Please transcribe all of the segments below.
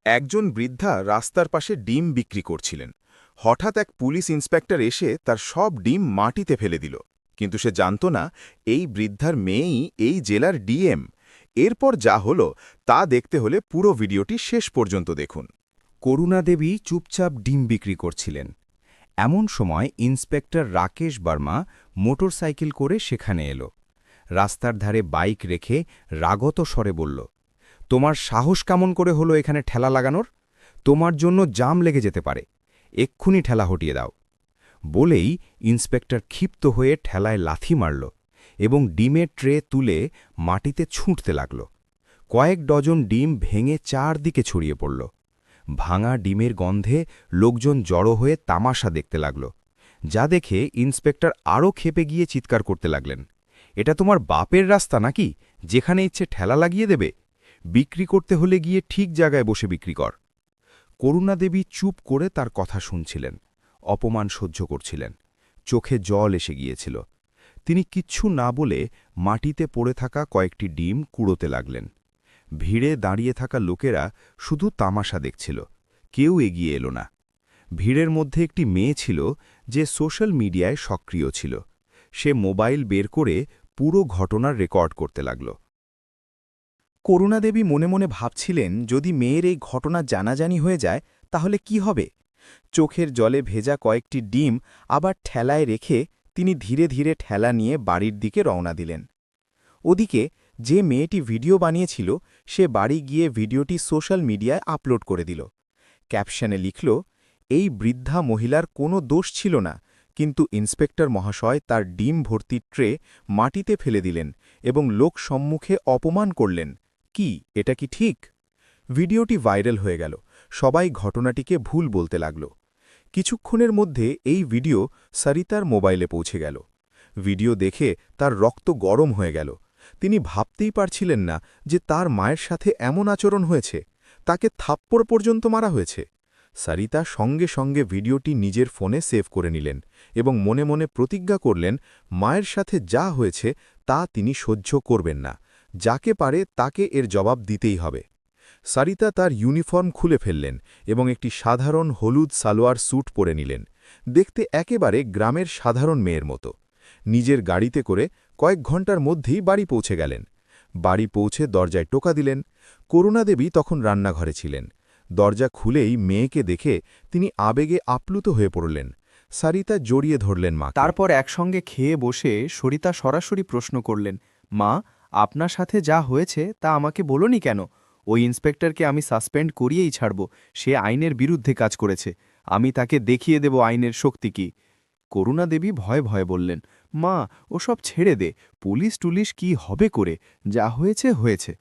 একজন বৃদ্ধা রাস্তার পাশে ডিম বিক্রি করছিলেন। হঠাৎ এক পুলিশ ইন্সপেক্টর এসে তার সব ডিম মাটিতে ফেলে দিল। কিন্তু সে জানত না এই বৃদ্ধার মেয়েই এই জেলার ডিএম। এরপর যা হলো তা দেখতে হলে পুরো ভিডিওটি শেষ পর্যন্ত দেখুন। করুণা দেবী চুপচাপ ডিম বিক্রি করছিলেন। এমন সময় ইন্সপেক্টর রাকেশ বর্মা মোটরসাইকেল করে সেখানে এলো। রাস্তার ধারে বাইক রেখে রাগত স্বরে বলল, তোমার সাহস কেমন করে হলো এখানে ঠেলা লাগানোর? তোমার জন্য জাম লেগে যেতে পারে, এক্ষুনি ঠেলা হটিয়ে দাও। বলেই ইন্সপেক্টর ক্ষিপ্ত হয়ে ঠেলায় লাথি মারল এবং ডিমের ট্রে তুলে মাটিতে ছুঁড়তে লাগল। কয়েক ডজন ডিম ভেঙে চারদিকে ছড়িয়ে পড়ল। ভাঙা ডিমের গন্ধে লোকজন জড়ো হয়ে তামাশা দেখতে লাগল, যা দেখে ইন্সপেক্টর আরও ক্ষেপে গিয়ে চিৎকার করতে লাগলেন, এটা তোমার বাপের রাস্তা নাকি, যেখানে ইচ্ছে ঠেলা লাগিয়ে দেবে? বিক্রি করতে হলে গিয়ে ঠিক জায়গায় বসে বিক্রি কর। করুণা দেবী চুপ করে তার কথা শুনছিলেন, অপমান সহ্য করছিলেন। চোখে জল এসে গিয়েছিল। তিনি কিচ্ছু না বলে মাটিতে পড়ে থাকা কয়েকটি ডিম কুড়োতে লাগলেন। ভিড়ে দাঁড়িয়ে থাকা লোকেরা শুধু তামাশা দেখছিল, কেউ এগিয়ে এলো না। ভিড়ের মধ্যে একটি মেয়ে ছিল যে সোশ্যাল মিডিয়ায় সক্রিয় ছিল। সে মোবাইল বের করে পুরো ঘটনার রেকর্ড করতে লাগল। করুণা দেবী মনে মনে ভাবছিলেন, যদি মেয়ের এই ঘটনা জানাজানি হয়ে যায় তাহলে কি হবে। চোখের জলে ভেজা কয়েকটি ডিম আবার ঠেলায় রেখে তিনি ধীরে ধীরে ঠেলা নিয়ে বাড়ির দিকে রওনা দিলেন। ওদিকে যে মেয়েটি ভিডিও বানিয়েছিল সে বাড়ি গিয়ে ভিডিওটি সোশ্যাল মিডিয়ায় আপলোড করে দিল। ক্যাপশনে লিখল, এই বৃদ্ধা মহিলার কোনো দোষ ছিল না, কিন্তু ইন্সপেক্টর মহাশয় তার ডিম ভর্তি ট্রে মাটিতে ফেলে দিলেন এবং লোক সম্মুখে অপমান করলেন। কি এটা কি ঠিক? ভিডিওটি ভাইরাল হয়ে গেল। সবাই ঘটনাটিকে ভুল বলতে লাগল। কিছুক্ষণের মধ্যে এই ভিডিও সরিতার মোবাইলে পৌঁছে গেল। ভিডিও দেখে তার রক্ত গরম হয়ে গেল। তিনি ভাবতেই পারছিলেন না যে তার মায়ের সাথে এমন আচরণ হয়েছে, তাকে থাপ্পড় পর্যন্ত মারা হয়েছে। সরিতা সঙ্গে সঙ্গে ভিডিওটি নিজের ফোনে সেভ করে নিলেন এবং মনে মনে প্রতিজ্ঞা করলেন, মায়ের সাথে যা হয়েছে তা তিনি সহ্য করবেন না, যাকে পারে তাকে এর জবাব দিতেই হবে। সরিতা তার ইউনিফর্ম খুলে ফেললেন এবং একটি সাধারণ হলুদ সালোয়ার স্যুট পরে নিলেন। দেখতে একেবারে গ্রামের সাধারণ মেয়ের মতো। নিজের গাড়িতে করে কয়েক ঘন্টার মধ্যেই বাড়ি পৌঁছে গেলেন। বাড়ি পৌঁছে দরজায় টোকা দিলেন। করুণা দেবী তখন রান্নাঘরে ছিলেন। দরজা খুলেই মেয়েকে দেখে তিনি আবেগে আপ্লুত হয়ে পড়লেন। সরিতা জড়িয়ে ধরলেন মা। তারপর একসঙ্গে খেয়ে বসে সরিতা সরাসরি প্রশ্ন করলেন, মা, আপনার সাথে যা হয়েছে তা আমাকে বলোনি কেন? ওই ইন্সপেক্টরকে আমি সাসপেন্ড করিয়েই ছাড়ব, সে আইনের বিরুদ্ধে কাজ করেছে, আমি তাকে দেখিয়ে দেব আইনের শক্তি কি। করুণা দেবী ভয়ে ভয়ে বললেন, মা, ওসব ছেড়ে দে, পুলিশ টুলিশ কি হবে করে, যা হয়েছে হয়েছে।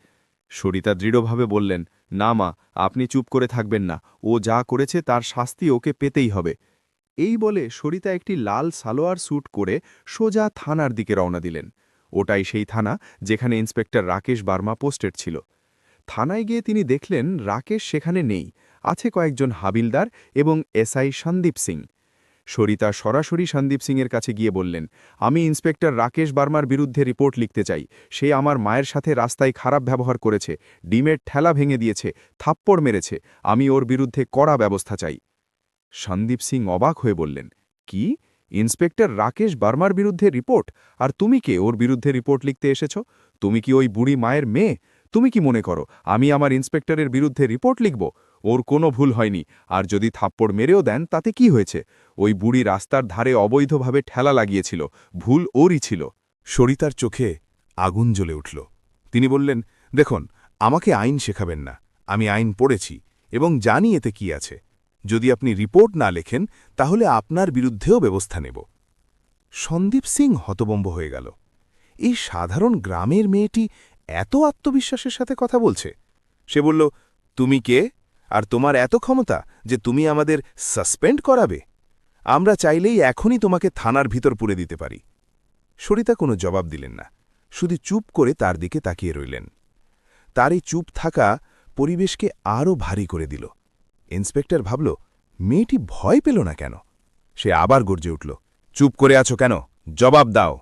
সরিতা দৃঢ়ভাবে বললেন, না মা, আপনি চুপ করে থাকবেন না, ও যা করেছে তার শাস্তি ওকে পেতেই হবে। এই বলে সরিতা একটি লাল সালোয়ার স্যুট করে সোজা থানার দিকে রওনা দিলেন। ওটাই সেই থানা যেখানে ইন্সপেক্টর রাকেশ বার্মা পোস্টেড ছিল। থানায় গিয়ে তিনি দেখলেন রাকেশ সেখানে নেই, আছে কয়েকজন হাবিলদার এবং এসআই সন্দীপ সিং। সরিতা সরাসরি সন্দীপ সিংয়ের কাছে গিয়ে বললেন, আমি ইন্সপেক্টর রাকেশ বার্মার বিরুদ্ধে রিপোর্ট লিখতে চাই। সে আমার মায়ের সাথে রাস্তায় খারাপ ব্যবহার করেছে, ডিমের ঠেলা ভেঙে দিয়েছে, থাপ্পড় মেরেছে, আমি ওর বিরুদ্ধে কড়া ব্যবস্থা চাই। সন্দীপ সিং অবাক হয়ে বললেন, কি, ইন্সপেক্টর রাকেশ বার্মার বিরুদ্ধে রিপোর্ট? আর তুমি কে ওর বিরুদ্ধে রিপোর্ট লিখতে এসেছ? তুমি কি ওই বুড়ি মায়ের মেয়ে? তুমি কি মনে করো আমি আমার ইন্সপেক্টরের বিরুদ্ধে রিপোর্ট লিখব? ওর কোনো ভুল হয়নি, আর যদি থাপ্পড় মেরেও দেন তাতে কি হয়েছে? ওই বুড়ি রাস্তার ধারে অবৈধভাবে ঠেলা লাগিয়েছিল, ভুল ওরই ছিল। সরিতার চোখে আগুন জ্বলে উঠল। তিনি বললেন, দেখুন, আমাকে আইন শেখাবেন না, আমি আইন পড়েছি এবং জানি এতে কি আছে। যদি আপনি রিপোর্ট না লেখেন তাহলে আপনার বিরুদ্ধেও ব্যবস্থা নেব। সন্দীপ সিং হতবম্ব হয়ে গেল। এই সাধারণ গ্রামের মেয়েটি এত আত্মবিশ্বাসের সাথে কথা বলছে। সে বলল, তুমি কে, আর তোমার এত ক্ষমতা যে তুমি আমাদের সাসপেন্ড করাবে? আমরা চাইলেই এখনই তোমাকে থানার ভিতর পুরে দিতে পারি। সরিতা কোনো জবাব দিলেন না, শুধু চুপ করে তার দিকে তাকিয়ে রইলেন। তার এই চুপ থাকা পরিবেশকে আরও ভারী করে দিল। ইন্সপেক্টর ভাবল, মেয়েটি ভয় পেল না কেন? সে আবার গর্জে উঠল, চুপ করে আছো কেন, জবাব দাও।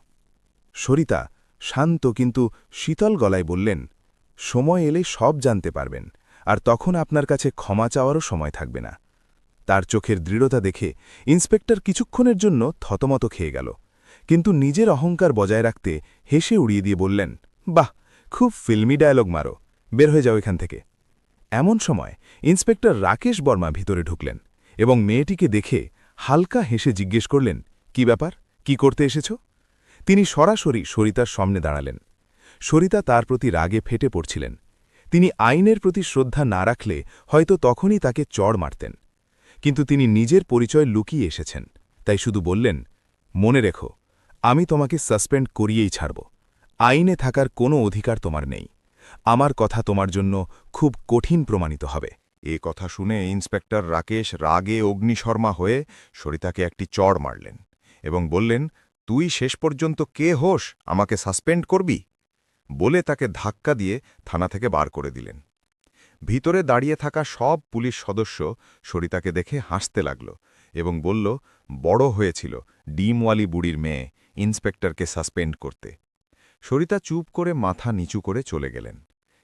সরিতা শান্ত কিন্তু শীতল গলায় বললেন, সময় এলে সব জানতে পারবেন। আর তখন আপনার কাছে ক্ষমা চাওয়ারও সময় থাকবে না। তার চোখের দৃঢ়তা দেখে ইন্সপেক্টর কিছুক্ষণের জন্য থতমত খেয়ে গেল, কিন্তু নিজের অহংকার বজায় রাখতে হেসে উড়িয়ে দিয়ে বললেন, বাহ, খুব ফিল্মি ডায়ালগ মারো, বের হয়ে যাও এখান থেকে। এমন সময় ইন্সপেক্টর রাকেশ বর্মা ভিতরে ঢুকলেন এবং মেয়েটিকে দেখে হালকা হেসে জিজ্ঞেস করলেন, কি ব্যাপার, কি করতে এসেছ? তিনি সরাসরি সরিতার সামনে দাঁড়ালেন। সরিতা তার প্রতি রাগে ফেটে পড়ছিলেন। তিনি আইনের প্রতি শ্রদ্ধা না রাখলে হয়তো তখনই তাকে চড় মারতেন, কিন্তু তিনি নিজের পরিচয় লুকিয়ে এসেছেন, তাই শুধু বললেন, মনে রেখো, আমি তোমাকে সাসপেন্ড করিয়েই ছাড়ব। আইনে থাকার কোনো অধিকার তোমার নেই। আমার কথা তোমার জন্য খুব কঠিন প্রমাণিত হবে। এ কথা শুনে ইন্সপেক্টর রাকেশ রাগে অগ্নিশর্মা হয়ে সরিতাকে একটি চড় মারলেন এবং বললেন, তুই শেষ পর্যন্ত কে হোস আমাকে সাসপেন্ড করবি? বলে তাকে ধাক্কা দিয়ে থানা থেকে বার করে দিলেন। ভিতরে দাঁড়িয়ে থাকা সব পুলিশ সদস্য সরিতাকে দেখে হাসতে লাগল এবং বলল, বড় হয়েছিল ডিমওয়ালি বুড়ির মেয়ে ইন্সপেক্টরকে সাসপেন্ড করতে। সরিতা চুপ করে মাথা নিচু করে চলে গেলেন,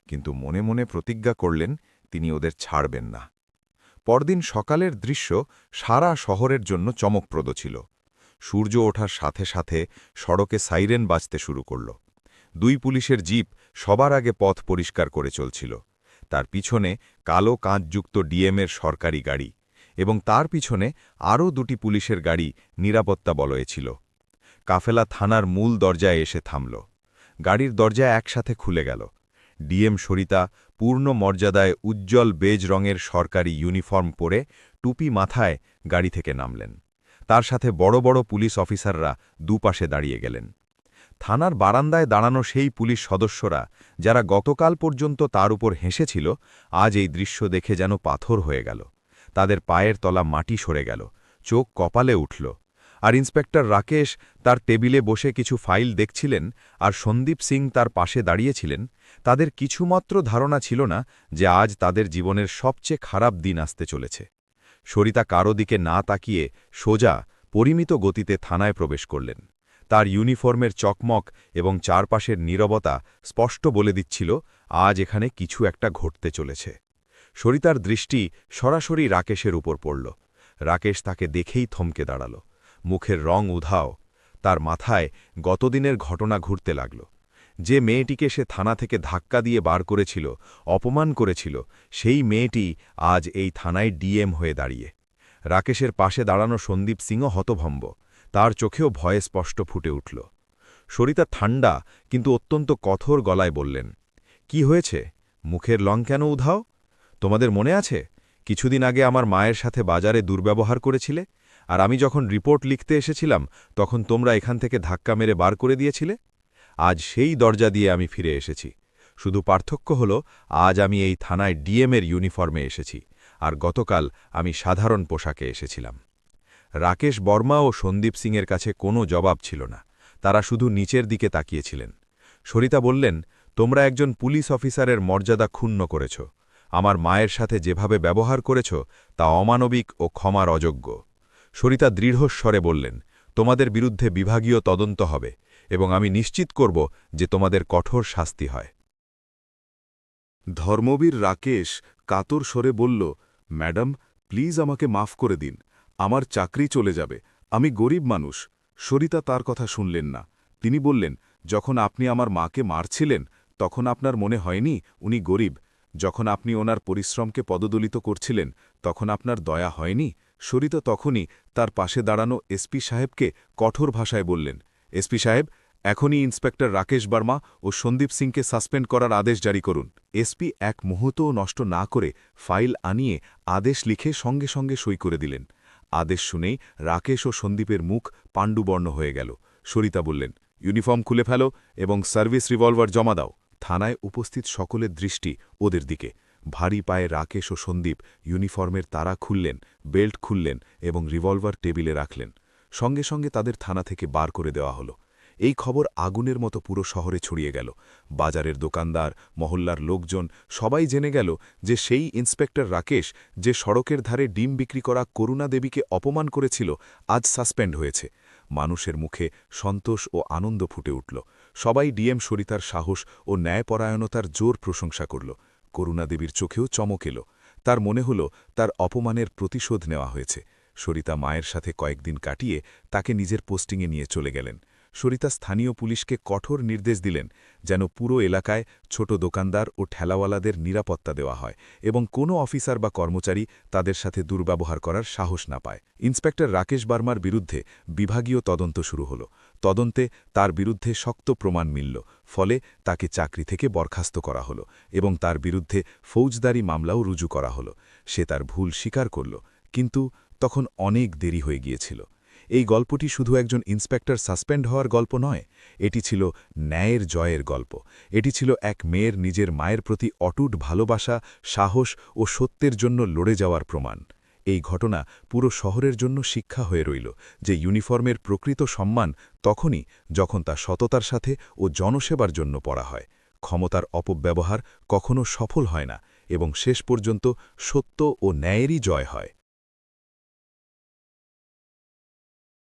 কিন্তু মনে মনে প্রতিজ্ঞা করলেন তিনি ওদের ছাড়বেন না। পরদিন সকালের দৃশ্য সারা শহরের জন্য চমকপ্রদ ছিল। সূর্য ওঠার সাথে সাথে সড়কে সাইরেন বাজতে শুরু করল। 2 পুলিশের জিপ সবার আগে পথ পরিষ্কার করে চলছিল। তার পিছনে কালো কাঁচযুক্ত ডিএমের সরকারি গাড়ি এবং তার পিছনে আরও 2টি পুলিশের গাড়ি নিরাপত্তা বলয়ে ছিল। কাফেলা থানার মূল দরজায় এসে থামল। গাড়ির দরজা একসাথে খুলে গেল। ডিএম সরিতা পূর্ণ মর্যাদায় উজ্জ্বল বেজ রঙের সরকারি ইউনিফর্ম পরে টুপি মাথায় গাড়ি থেকে নামলেন। তার সাথে বড় বড় পুলিশ অফিসাররা দুপাশে দাঁড়িয়ে গেলেন। থানার বারান্দায় দাঁড়ানো সেই পুলিশ সদস্যরা, যারা গতকাল পর্যন্ত তার উপর হেসেছিল, আজ এই দৃশ্য দেখে যেন পাথর হয়ে গেল। তাদের পায়ের তলা মাটি সরে গেল, চোখ কপালে উঠল। আর ইন্সপেক্টর রাকেশ তার টেবিলে বসে কিছু ফাইল দেখছিলেন, আর সন্দীপ সিং তার পাশে দাঁড়িয়েছিলেন। তাদের কিছুমাত্র ধারণা ছিল না যে আজ তাদের জীবনের সবচেয়ে খারাপ দিন আসতে চলেছে। সরিতা কারো দিকে না তাকিয়ে সোজা পরিমিত গতিতে থানায় প্রবেশ করলেন। তার ইউনিফর্মের চকমক এবং চারপাশের নীরবতা স্পষ্ট বলে দিচ্ছিল আজ এখানে কিছু একটা ঘটতে চলেছে। সরিতার দৃষ্টি সরাসরি রাকেশের উপর পড়ল। রাকেশ তাকে দেখেই থমকে দাঁড়াল। মুখের রং উধাও। তার মাথায় গতদিনের ঘটনা ঘুরতে লাগল। যে মেয়েটিকে সে থানা থেকে ধাক্কা দিয়ে বার করেছিল, অপমান করেছিল, সেই মেয়েটি আজ এই থানায় ডিএম হয়ে দাঁড়িয়ে। রাকেশের পাশে দাঁড়ানো সন্দীপ সিংও হতভম্ব। তার চোখেও ভয়ে স্পষ্ট ফুটে উঠল। সরিতা ঠান্ডা কিন্তু অত্যন্ত কঠোর গলায় বললেন, কি হয়েছে? মুখের রং কেন উধাও? তোমাদের মনে আছে কিছুদিন আগে আমার মায়ের সাথে বাজারে দুর্ব্যবহার করেছিলে, আর আমি যখন রিপোর্ট লিখতে এসেছিলাম তখন তোমরা এখান থেকে ধাক্কা মেরে বার করে দিয়েছিলে? আজ সেই দরজা দিয়ে আমি ফিরে এসেছি। শুধু পার্থক্য হল আজ আমি এই থানায় ডিএমের ইউনিফর্মে এসেছি, আর গতকাল আমি সাধারণ পোশাকে এসেছিলাম। রাকেশ বর্মা ও সন্দীপ সিংয়ের কাছে কোনো জবাব ছিল না। তারা শুধু নিচের দিকে তাকিয়েছিলেন। সরিতা বললেন, তোমরা একজন পুলিশ অফিসারের মর্যাদা ক্ষুণ্ণ করেছ। আমার মায়ের সাথে যেভাবে ব্যবহার করেছ তা অমানবিক ও ক্ষমার অযোগ্য। সরিতা দৃঢ়স্বরে বললেন, তোমাদের বিরুদ্ধে বিভাগীয় তদন্ত হবে এবং আমি নিশ্চিত করব যে তোমাদের কঠোর শাস্তি হয়। ধর্মবীর রাকেশ কাতর স্বরে বলল, ম্যাডাম, প্লিজ আমাকে মাফ করে দিন। আমার চাকরি চলে যাবে, আমি গরিব মানুষ। সরিতা তার কথা শুনলেন না। তিনি বললেন, যখন আপনি আমার মাকে মারছিলেন তখন আপনার মনে হয়নি উনি গরিব? যখন আপনি ওনার পরিশ্রমকে পদদলিত করছিলেন তখন আপনার দয়া হয়নি? সরিতা তখনই তার পাশে দাঁড়ানো এসপি সাহেবকে কঠোর ভাষায় বললেন, এসপি সাহেব, এখনই ইন্সপেক্টর রাকেশ বর্মা ও সন্দীপ সিংকে সাসপেন্ড করার আদেশ জারি করুন। এসপি এক মুহূর্তও নষ্ট না করে ফাইল আনিয়ে আদেশ লিখে সঙ্গে সঙ্গে সই করে দিলেন। আদেশ শুনেই রাকেশ ও সন্দীপের মুখ পাণ্ডুবর্ণ হয়ে গেল। সরিতা বললেন, ইউনিফর্ম খুলে ফেলো এবং সার্ভিস রিভলভার জমা দাও। থানায় উপস্থিত সকলের দৃষ্টি ওদের দিকে। ভারী পায়ে রাকেশ ও সন্দীপ ইউনিফর্মের তারা খুললেন, বেল্ট খুললেন এবং রিভলভার টেবিলে রাখলেন। সঙ্গে সঙ্গে তাদের থানা থেকে বার করে দেওয়া হলো। এই খবর আগুনের মতো পুরো শহরে ছড়িয়ে গেল। বাজারের দোকানদার, মহল্লার লোকজন সবাই জেনে গেল যে সেই ইন্সপেক্টর রাকেশ, যে সড়কের ধারে ডিম বিক্রি করা করুণা দেবীকে অপমান করেছিল, আজ সাসপেন্ড হয়েছে। মানুষের মুখে সন্তোষ ও আনন্দ ফুটে উঠল। সবাই ডিএম সরিতার সাহস ও ন্যায়পরায়ণতার জোর প্রশংসা করল। করুণাদেবীর চোখেও চমক এলো। তার মনে হল তার অপমানের প্রতিশোধ নেওয়া হয়েছে। সরিতা মায়ের সাথে কয়েকদিন কাটিয়ে তাকে নিজের পোস্টিংয়ে নিয়ে চলে গেলেন। সরিতা স্থানীয় পুলিশকে কঠোর নির্দেশ দিলেন যেন পুরো এলাকায় ছোট দোকানদার ও ঠেলাওয়ালাদের নিরাপত্তা দেওয়া হয় এবং কোনো অফিসার বা কর্মচারী তাদের সাথে দুর্ব্যবহার করার সাহস না পায়। ইন্সপেক্টর রাকেশ বার্মার বিরুদ্ধে বিভাগীয় তদন্ত শুরু হল। তদন্তে তার বিরুদ্ধে শক্ত প্রমাণ মিলল, ফলে তাকে চাকরি থেকে বরখাস্ত করা হল এবং তার বিরুদ্ধে ফৌজদারি মামলাও রুজু করা হল। সে তার ভুল স্বীকার করল, কিন্তু তখন অনেক দেরি হয়ে গিয়েছিল। এই গল্পটি শুধু একজন ইন্সপেক্টর সাসপেন্ড হওয়ার গল্প নয়, এটি ছিল ন্যায়ের জয়ের গল্প। এটি ছিল এক মেয়ের নিজের মায়ের প্রতি অটুট ভালোবাসা, সাহস ও সত্যের জন্য লড়ে যাওয়ার প্রমাণ। এই ঘটনা পুরো শহরের জন্য শিক্ষা হয়ে রইল যে ইউনিফর্মের প্রকৃত সম্মান তখনই যখন তা সততার সাথে ও জনসেবার জন্য পড়া হয়। ক্ষমতার অপব্যবহার কখনো সফল হয় না এবং শেষ পর্যন্ত সত্য ও ন্যায়েরই জয় হয়।